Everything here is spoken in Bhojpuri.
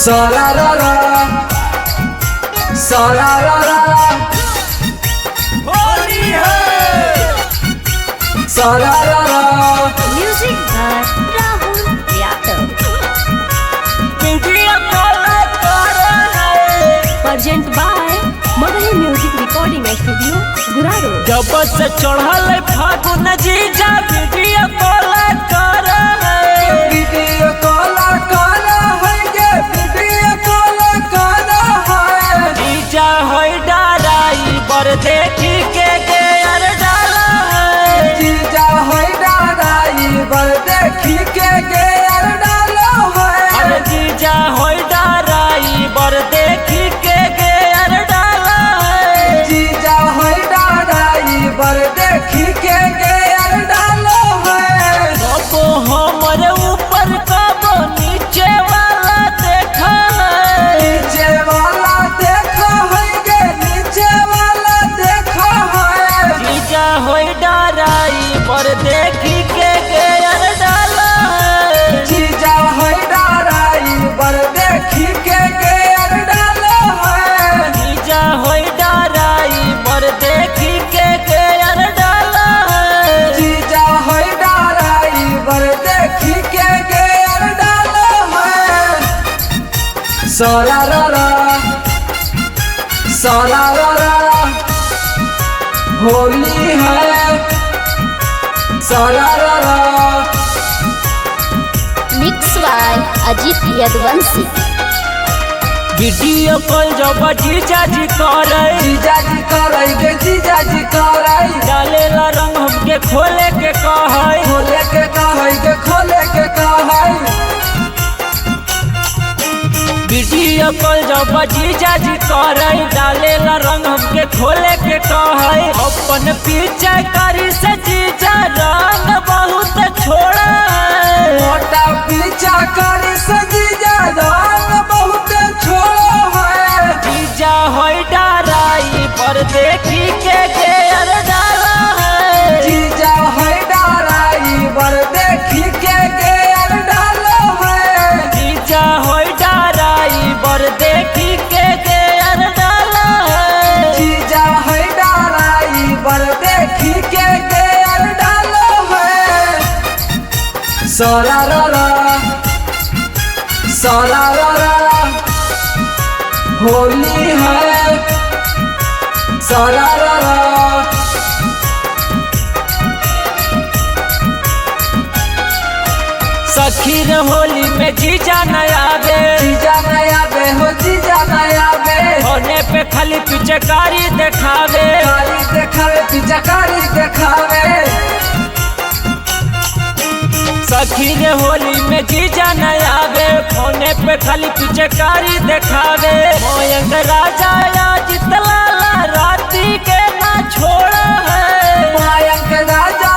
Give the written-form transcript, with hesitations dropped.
सरारा सरारा होली है सरारा। Music by Rahul Yadav. Present by Magahi music recording studio Guraru. जब से चढ़ल फागुन जीजा वीडियो कॉल कर वीडियो कॉल कर है गे वीडियो कॉल कर है। जीजा होई डराई बर देखी के गेर डाला है। जीजा है डाराई बर देखी के गेर डालो है। अरे जीजा होई डराई बर देखी के गेर डाला है। जीजा है डाराई बर देखी के गेर डालो है। कबो हमरे ऊपर कबो नीचे वाला देखा है। नीचे वाला देखा है गे नीचे वाला देखा है। जीजा होई डराई बर देखी के गेर डाला है। जीजा है डाराई बर देखी के गेर डालो है। जीजा होई डराई बर देखी के गेर डाला है। जीजा है डाराई बर देखी के गेर डालो है। सरारा सरारा होली है सरारा। Mix by Ajit Yaduvanshi. Video call जब जीजा जी करे जीजा जी करे गे जीजा जी करे। डालेला रंग हमके खोले के कहे। खोले के कहे गे खोले के कहे। वीडियो कॉल जब जीजा जी करे डालेला रंग हमके खोले के कहे। अपन पीछे करी से जीजा रंग बहुत छोड़ा है। मोटा पीछा करी से जीजा रंग बहुत छोड़ो है। जीजा होई डराई पर देखी के गेर डाला है। जीजा है डाराई बर देखी के गेर डालो है। जीजा होई डराई बर देखी के गेर डाला है। जीजा है डाराई बर देखी के गेर डालो है। सरारा सरारा होली है सरारा। सखी रे होली में जीजा नया बे। जीजा नया बे हो जीजा नया बे। होने पे खाली पिचकारी देखावे। कारी देखावे पिचकारी देखावे। सखी रे होली में जीजा नया बे। होने पे खाली पिचकारी देखावे। मोयंग राजा या जितलाला राती के ना छोड़ा है। मायंक राजा